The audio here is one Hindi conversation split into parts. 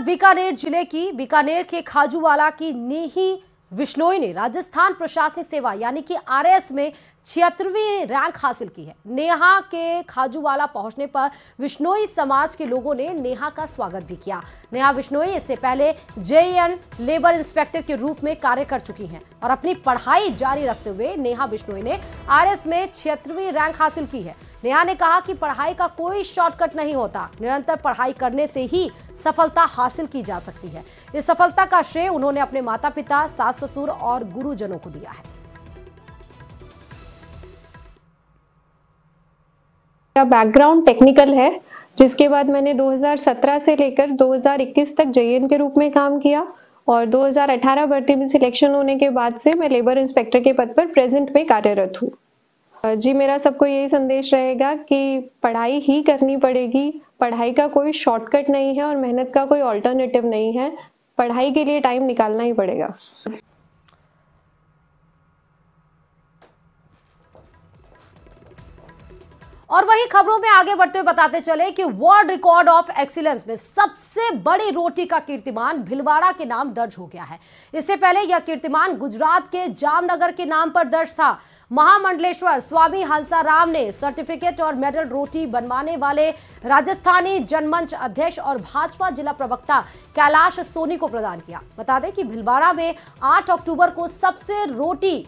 बीकानेर जिले की बीकानेर के खाजूवाला की नेही विश्नोई ने राजस्थान प्रशासनिक सेवा यानी कि आरएएस में 76वीं रैंक हासिल की है। नेहा के खाजूवाला पहुंचने पर विश्नोई समाज के लोगों ने नेहा का स्वागत भी किया। नेहा विश्नोई इससे पहले जेईएन लेबर इंस्पेक्टर के रूप में कार्य कर चुकी हैं और अपनी पढ़ाई जारी रखते हुए नेहा विश्नोई ने आरएएस में 76वीं रैंक हासिल की है। नेहा ने कहा कि पढ़ाई का कोई शॉर्टकट नहीं होता, निरंतर पढ़ाई करने से ही सफलता हासिल की जा सकती है। इस सफलता का श्रेय उन्होंने अपने माता पिता, सास ससुर और गुरुजनों को दिया है। मेरा बैकग्राउंड टेक्निकल है, जिसके बाद मैंने 2017 से लेकर 2021 तक जेईएन के रूप में काम किया और 2018 भर्ती में सिलेक्शन होने के बाद से मैं लेबर इंस्पेक्टर के पद पर प्रेजेंट में कार्यरत हूँ। जी, मेरा सबको यही संदेश रहेगा कि पढ़ाई ही करनी पड़ेगी। पढ़ाई का कोई शॉर्टकट नहीं है और मेहनत का कोई ऑल्टरनेटिव नहीं है। पढ़ाई के लिए टाइम निकालना ही पड़ेगा। और वही खबरों में आगे बढ़ते हुए बताते चले कि वर्ल्ड रिकॉर्ड ऑफ एक्सीलेंस में सबसे बड़ी रोटी का कीर्तिमान भिलवाड़ा के नाम दर्ज हो गया है। इससे पहले यह कीर्तिमान गुजरात के जामनगर के नाम पर दर्ज था। महामंडलेश्वर स्वामी हंसाराम ने सर्टिफिकेट और मेडल रोटी बनवाने वाले राजस्थानी जनमंच अध्यक्ष और भाजपा जिला प्रवक्ता कैलाश सोनी को प्रदान किया। बता दें कि भिलवाड़ा में 8 अक्टूबर को सबसे रोटी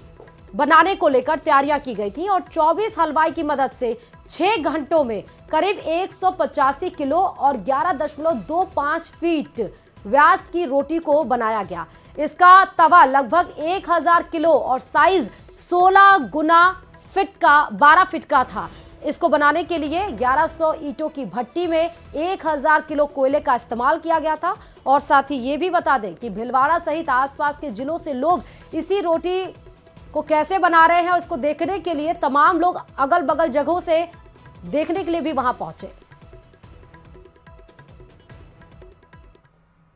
बनाने को लेकर तैयारियां की गई थी और 24 हलवाई की मदद से 6 घंटों में करीब 185 किलो और 11.25 फीट व्यास की रोटी को बनाया गया। इसका तवा लगभग 1000 किलो और साइज 16 गुना फीट का 12 फीट का था। इसको बनाने के लिए 1100 ईंटों की भट्टी में 1000 किलो कोयले का इस्तेमाल किया गया था। और साथ ही ये भी बता दें कि भिलवाड़ा सहित आसपास के जिलों से लोग इसी रोटी को कैसे बना रहे हैं इसको देखने के लिए तमाम लोग अगल बगल जगहों से देखने के लिए भी वहां पहुंचे।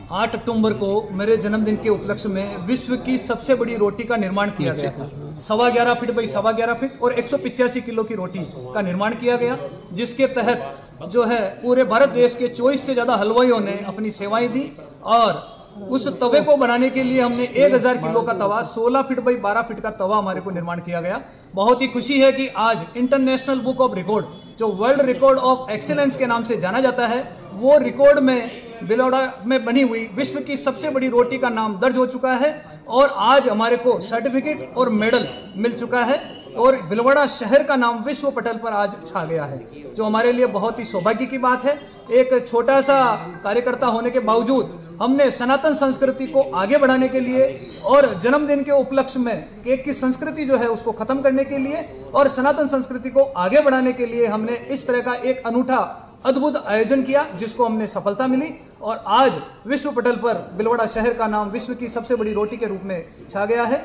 8 अक्टूबर को मेरे जन्मदिन के उपलक्ष्य में विश्व की सबसे बड़ी रोटी का निर्माण किया गया था। 11.25 फीट बाई 11.25 फीट और 185 किलो की रोटी का निर्माण किया गया, जिसके तहत जो है पूरे भारत देश के 24 से ज्यादा हलवाइयों ने अपनी सेवाएं दी। और उस तवे को बनाने के लिए हमने 1000 किलो का तवा, 16 फीट बाई 12 फीट का तवा हमारे को निर्माण किया गया। बहुत ही खुशी है कि आज इंटरनेशनल बुक ऑफ रिकॉर्ड, जो वर्ल्ड रिकॉर्ड ऑफ एक्सीलेंस के नाम से जाना जाता है, वो रिकॉर्ड में भिलवाड़ा में बनी हुई विश्व की सबसे बड़ी रोटी का नाम दर्ज हो चुका है। और आज हमारे को सर्टिफिकेट और मेडल मिल चुका है और भिलवाड़ा शहर का नाम विश्व पटल पर आज छा गया है, जो हमारे लिए बहुत ही सौभाग्य की बात है। एक छोटा सा कार्यकर्ता होने के बावजूद हमने सनातन संस्कृति को आगे बढ़ाने के लिए और जन्मदिन के उपलक्ष्य में केक की संस्कृति जो है उसको खत्म करने के लिए और सनातन संस्कृति को आगे बढ़ाने के लिए हमने इस तरह का एक अनूठा अद्भुत आयोजन किया, जिसको हमने सफलता मिली। और आज विश्व पटल पर भिलवाड़ा शहर का नाम विश्व की सबसे बड़ी रोटी के रूप में छा गया है।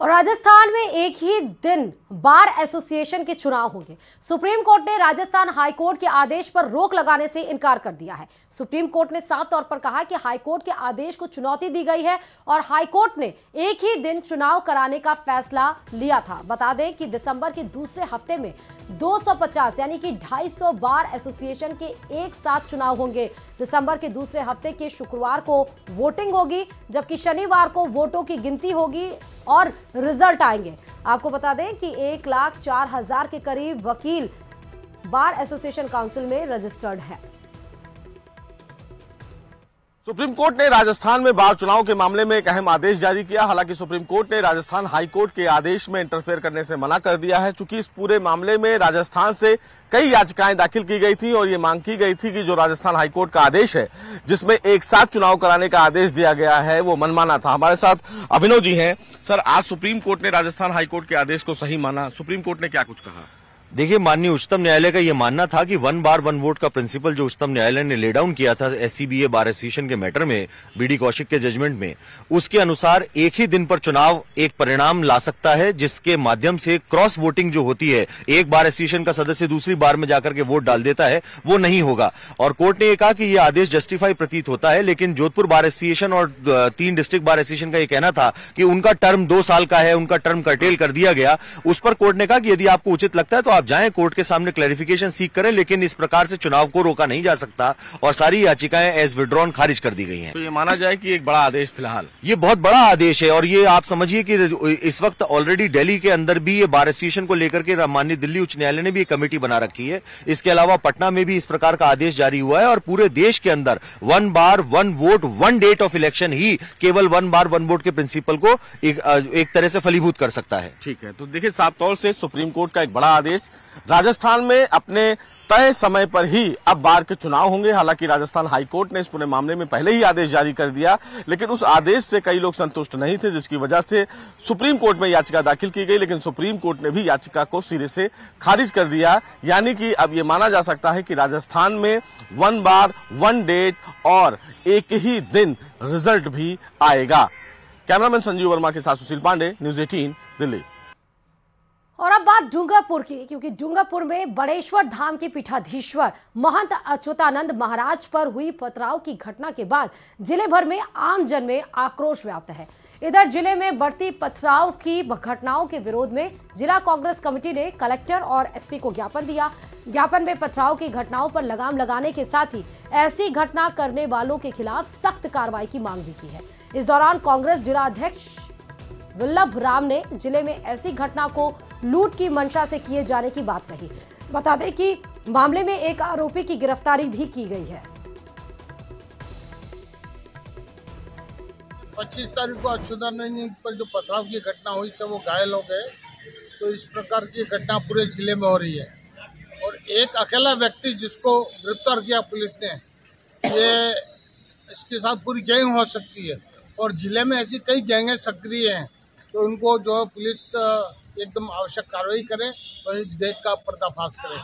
और राजस्थान में एक ही दिन बार एसोसिएशन के चुनाव होंगे। सुप्रीम कोर्ट ने राजस्थान हाईकोर्ट के आदेश पर रोक लगाने से इनकार कर दिया है। सुप्रीम कोर्ट ने साफ तौर पर कहा कि हाईकोर्ट के आदेश को चुनौती दी गई है और हाईकोर्ट ने एक ही दिन चुनाव कराने का फैसला लिया था। बता दें कि दिसंबर के दूसरे हफ्ते में 250 यानी कि 250 बार एसोसिएशन के एक साथ चुनाव होंगे। दिसंबर के दूसरे हफ्ते के शुक्रवार को वोटिंग होगी, जबकि शनिवार को वोटों की गिनती होगी और रिजल्ट आएंगे। आपको बता दें कि 1,04,000 के करीब वकील बार एसोसिएशन काउंसिल में रजिस्टर्ड है। सुप्रीम कोर्ट ने राजस्थान में बार चुनाव के मामले में एक अहम आदेश जारी किया। हालांकि सुप्रीम कोर्ट ने राजस्थान हाईकोर्ट के आदेश में इंटरफेयर करने से मना कर दिया है, चूंकि इस पूरे मामले में राजस्थान से कई याचिकाएं दाखिल की गई थी और ये मांग की गई थी कि जो राजस्थान हाईकोर्ट का आदेश है, जिसमें एक साथ चुनाव कराने का आदेश दिया गया है, वो मनमाना था। हमारे साथ अभिनव जी हैं। सर, आज सुप्रीम कोर्ट ने राजस्थान हाईकोर्ट के आदेश को सही माना, सुप्रीम कोर्ट ने क्या कुछ कहा? देखिए, माननीय उच्चतम न्यायालय का यह मानना था कि 1 बार 1 वोट का प्रिंसिपल जो उच्चतम न्यायालय ने ले डाउन किया था एससीबीए बार एसोसिएशन के मैटर में बीडी कौशिक के जजमेंट में, उसके अनुसार एक ही दिन पर चुनाव एक परिणाम ला सकता है, जिसके माध्यम से क्रॉस वोटिंग जो होती है, एक बार एसोसिएशन का सदस्य दूसरी बार में जाकर के वोट डाल देता है, वो नहीं होगा। और कोर्ट ने यह कहा कि यह आदेश जस्टिफाई प्रतीत होता है, लेकिन जोधपुर बार एसोसिएशन और 3 डिस्ट्रिक्ट बार एसोसिएशन का यह कहना था कि उनका टर्म 2 साल का है, उनका टर्म कर्टेल कर दिया गया। उस पर कोर्ट ने कहा कि यदि आपको उचित लगता है तो आप जाएं कोर्ट के सामने क्लैरिफिकेशन सीख करें, लेकिन इस प्रकार से चुनाव को रोका नहीं जा सकता और सारी याचिकाएं एज विड्रॉन खारिज कर दी गई हैं। तो ये माना जाए कि एक बड़ा आदेश फिलहाल, ये बहुत बड़ा आदेश है और ये आप समझिए कि इस वक्त ऑलरेडी दिल्ली के अंदर भी ये बार एसोसिएशन को लेकर के माननीय दिल्ली उच्च न्यायालय ने भी एक कमेटी बना रखी है। इसके अलावा पटना में भी इस प्रकार का आदेश जारी हुआ है और पूरे देश के अंदर 1 बार 1 वोट 1 डेट ऑफ इलेक्शन ही केवल 1 बार 1 वोट के प्रिंसिपल को एक तरह से फलीभूत कर सकता है। ठीक है, तो देखिए साफ तौर से सुप्रीम कोर्ट का एक बड़ा आदेश, राजस्थान में अपने तय समय पर ही अब बार के चुनाव होंगे। हालांकि राजस्थान हाई कोर्ट ने इस पूरे मामले में पहले ही आदेश जारी कर दिया, लेकिन उस आदेश से कई लोग संतुष्ट नहीं थे, जिसकी वजह से सुप्रीम कोर्ट में याचिका दाखिल की गई, लेकिन सुप्रीम कोर्ट ने भी याचिका को सिरे से खारिज कर दिया। यानी कि अब ये माना जा सकता है कि राजस्थान में 1 बार 1 डेट और एक ही दिन रिजल्ट भी आएगा। कैमरामैन संजीव वर्मा के साथ सुशील पांडे, न्यूज 18 दिल्ली। और अब बात डूंगरपुर की, क्योंकि डूंगरपुर में बड़ेश्वर धाम के पीठाधीश्वर महंत अच्युतानंद महाराज पर हुई पथराव की घटना के बाद जिले भर में आमजन में आक्रोश व्याप्त है। इधर जिले में बढ़ती पथराव की घटनाओं के विरोध में जिला कांग्रेस कमेटी ने कलेक्टर और एसपी को ज्ञापन दिया। ज्ञापन में पथराव की घटनाओं पर लगाम लगाने के साथ ही ऐसी घटना करने वालों के खिलाफ सख्त कार्रवाई की मांग भी की है। इस दौरान कांग्रेस जिला अध्यक्ष वल्लभ राम ने जिले में ऐसी घटना को लूट की मंशा से किए जाने की बात कही। बता दें कि मामले में एक आरोपी की गिरफ्तारी भी की गई है। 25 तारीख को अच्युतानंद पर जो पथराव की घटना हुई से वो घायल हो गए, तो इस प्रकार की घटना पूरे जिले में हो रही है और एक अकेला व्यक्ति जिसको गिरफ्तार किया पुलिस ने, ये इसके साथ पूरी गैंग हो सकती है और जिले में ऐसी कई गैंगें सक्रिय हैं, तो उनको जो पुलिस एकदम आवश्यक कार्रवाई करे और इस गैंग का पर्दाफाश करे।